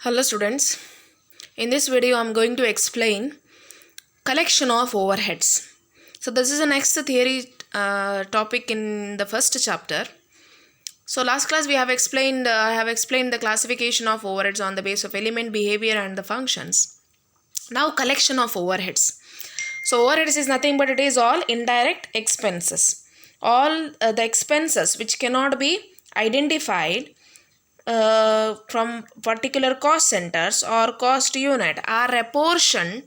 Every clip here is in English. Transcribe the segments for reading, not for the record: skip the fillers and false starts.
Hello students, in this video I am going to explain collection of overheads. So this is the next theory topic in the first chapter. So last class we have explained I have explained the classification of overheads on the basis of element, behavior and the functions. Now collection of overheads. So overheads is nothing but it is all indirect expenses. All the expenses which cannot be identified from particular cost centers or cost unit are apportioned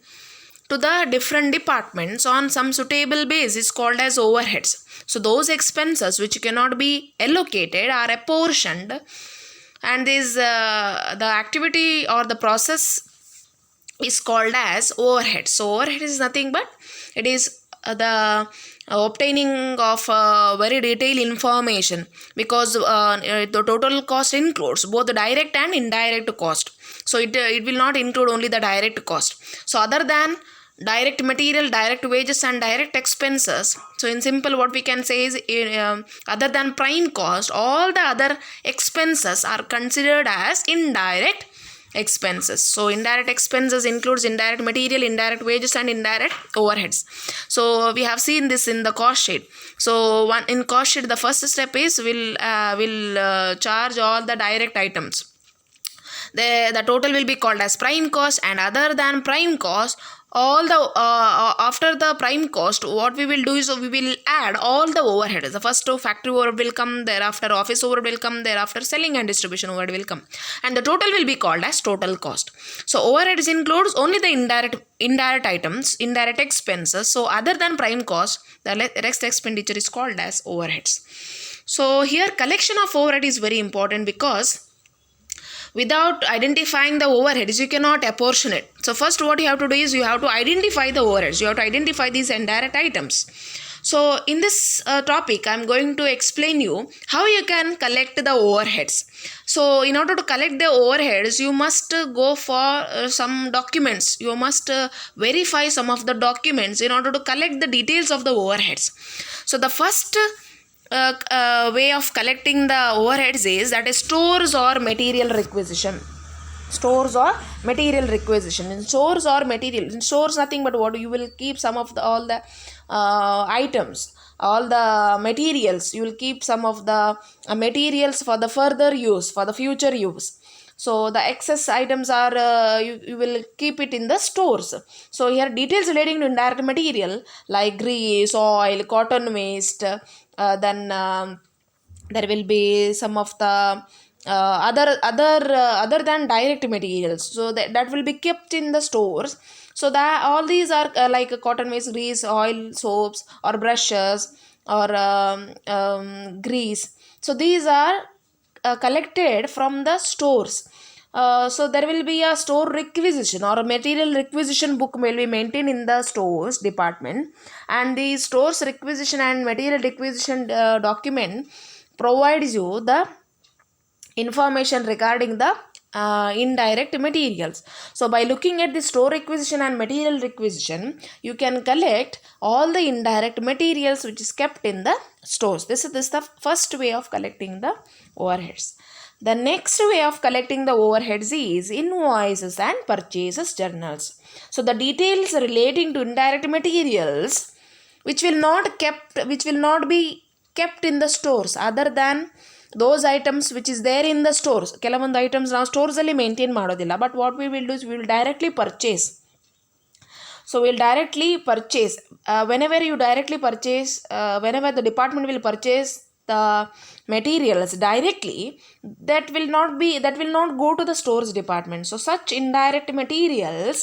to the different departments on some suitable basis called as overheads. So those expenses which cannot be allocated are apportioned, and this the activity or the process is called as overhead. So overhead is nothing but it is the obtaining of very detailed information, because the total cost includes both the direct and indirect cost. So it will not include only the direct cost. So other than direct material, direct wages and direct expenses, so in simple what we can say is other than prime cost, all the other expenses are considered as indirect expenses. So indirect expenses includes indirect material, indirect wages and indirect overheads. So we have seen this in the cost sheet. So one in cost sheet, the first step is will charge all the direct items. The total will be called as prime cost, and other than prime cost, all the after the prime cost, what we will do is we will add all the overheads. The first factory overhead will come, thereafter office overhead will come, thereafter selling and distribution overhead will come, and the total will be called as total cost. So overheads includes only the indirect items, indirect expenses. So other than prime cost, the next expenditure is called as overheads. So here collection of overhead is very important, because without identifying the overheads you cannot apportion it. So first what you have to do is you have to identify the overheads, you have to identify these indirect items. So in this topic I am going to explain you how you can collect the overheads. So in order to collect the overheads you must go for some documents, you must verify some of the documents in order to collect the details of the overheads. So the first way of collecting the overheads is that is stores or material requisition. Stores or material requisition. In stores or material, in stores nothing but what you will keep some of the all the items, all the materials, you will keep some of the materials for the further use, for the future use. So the excess items are you will keep it in the stores. So here details relating to indirect material like grease, oil, cotton waste, then there will be some of the other than direct materials, so that will be kept in the stores. So that all these are like cotton waste, grease, oil, soaps or brushes or grease. So these are collected from the stores. So there will be a store requisition or a material requisition book will be maintained in the stores department, and the stores requisition and material requisition document provides you the information regarding the indirect materials. So by looking at the store requisition and material requisition, you can collect all the indirect materials which is kept in the stores. This is the first way of collecting the overheads. The next way of collecting the overheads is invoices and purchases journals. So the details relating to indirect materials which will not be kept in the stores, other than those items which is there in the stores. ಕೆಲವೊಂದು items ನಾವು ಸ್ಟೋರ್ಸಲ್ಲಿ maintain ಮಾಡೋದಿಲ್ಲ, but what we will do is we will directly purchase. So we'll directly purchase. Whenever you directly purchase, whenever the department will purchase the materials directly, that will not go to the stores department. So such indirect materials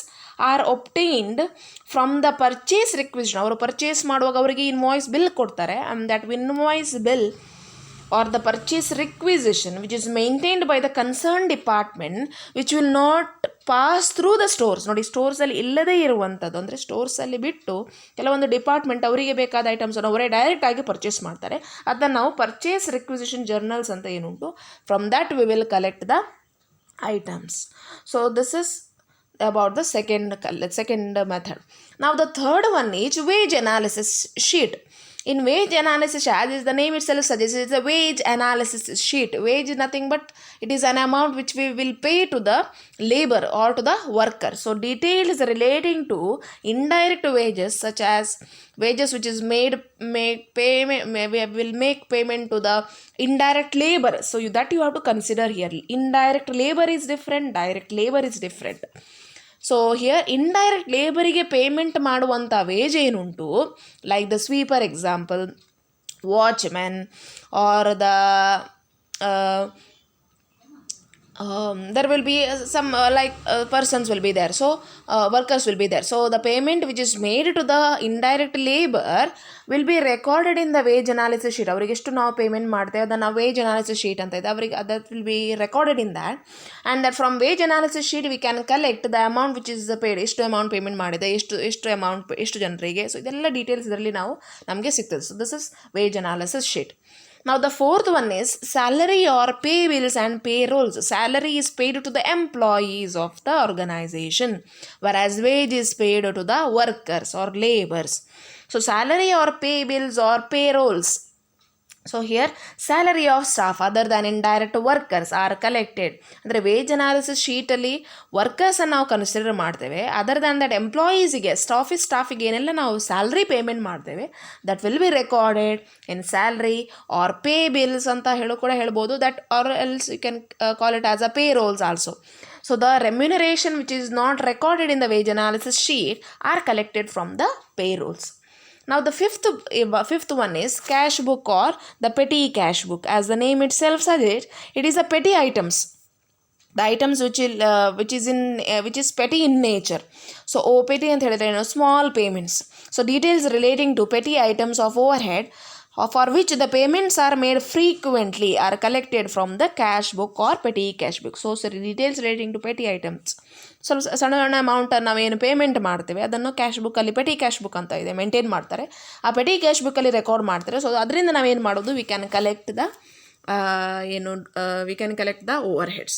are obtained from the purchase requisition. ಅವರು purchase ಮಾಡುವಾಗ ಅವರಿಗೆ invoice bill ಕೊಡ್ತಾರೆ, and that invoice bill or the purchase requisition which is maintained by the concerned department, which will not pass through the stores. ನೋಡಿ ಸ್ಟೋರ್ಸಲ್ಲಿ ಇಲ್ಲದೇ ಇರುವಂಥದ್ದು, ಅಂದರೆ ಸ್ಟೋರ್ಸಲ್ಲಿ ಬಿಟ್ಟು ಕೆಲವೊಂದು ಡಿಪಾರ್ಟ್ಮೆಂಟ್ ಅವರಿಗೆ ಬೇಕಾದ ಐಟಮ್ಸನ್ನು ಅವರೇ ಡೈರೆಕ್ಟಾಗಿ ಪರ್ಚೇಸ್ ಮಾಡ್ತಾರೆ. ಅದನ್ನು ನಾವು ಪರ್ಚೇಸ್ ರಿಕ್ವಿಸಿಷನ್ ಜರ್ನಲ್ಸ್ ಅಂತ ಏನುಂಟು, from that we will collect the items. So this is about the second method. Now the third one is wage analysis sheet. In wage analysis, as the name itself suggests, it's a wage analysis sheet. Wage is nothing but it is an amount which we will pay to the labor or to the worker. So details relating to indirect wages, such as wages which is will make payment to the indirect labor. So that you have to consider here. Indirect labor is different, direct labor is different. So here indirect ಲೇಬರಿಗೆ payment ಮಾಡುವಂಥ wage ಏನುಂಟು, like the sweeper example, watchman or the there will be some persons will be there, so workers will be there. So the payment which is made to the indirect labor will be recorded in the wage analysis sheet. ಅವರಿಗೆ ಎಷ್ಟು ನಾವು payment ಮಾಡ್ತೇವೆ ಅದನ್ನು wage analysis sheet ಅಂತ ಇದೆ, ಅವರಿಗೆ that will be recorded in that, and that from wage analysis sheet we can collect the amount which is paid. ಎಷ್ಟು amount payment ಮಾಡಿದೆ, ಎಷ್ಟು ಅಮೌಂಟ್ ಎಷ್ಟು ಜನರಿಗೆ, ಸೊ ಇದೆಲ್ಲ ಡೀಟೇಲ್ಸ್ ಇದರಲ್ಲಿ ನಮಗೆ ಸಿಗ್ತದೆ. So this is wage analysis sheet. Now the fourth one is salary or pay bills and payrolls. Salary is paid to the employees of the organization, whereas wage is paid to the workers or laborers. So salary or pay bills or payrolls. So here salary of staff other than indirect workers are collected. ಅಂದರೆ wage analysis ಶೀಟಲ್ಲಿ ವರ್ಕರ್ಸನ್ನು ನಾವು consider ಮಾಡ್ತೇವೆ. Other than that ಎಂಪ್ಲಾಯೀಸಿಗೆ ಸ್ಟಾಫಿಗೆ ಏನೆಲ್ಲ ನಾವು salary payment ಮಾಡ್ತೇವೆ, that will be recorded in salary or pay bills ಅಂತ ಕೂಡ ಹೇಳ್ಬೋದು. That or else you can call it as a pay rolls also. So the remuneration which is not recorded in the wage analysis sheet are collected from the payrolls. Now the fifth one is cash book or the petty cash book. As the name itself suggests, it is a petty items. The items which is petty in nature. So petty ಅಂತ ಹೇಳಿದ್ರೆ small payments. So details relating to petty items of overhead for which the payments are made frequently are collected from the cash book or petty cash book. So details relating to petty items. ಸ್ವಲ್ಪ ಸಣ್ಣ ಸಣ್ಣ ಅಮೌಂಟನ್ನು ನಾವೇನು payment ಮಾಡ್ತೇವೆ ಅದನ್ನು cash ಬುಕ್ಕಲ್ಲಿ petty cash book ಅಂತ ಇದೆ ಮೇಂಟೈನ್ ಮಾಡ್ತಾರೆ, ಆ ಪೆಟಿ ಕ್ಯಾಶ್ ಬುಕ್ಕಲ್ಲಿ ರೆಕಾರ್ಡ್ ಮಾಡ್ತಾರೆ. ಸೊ ಅದರಿಂದ ನಾವೇನು ಮಾಡೋದು, we can collect the over heads.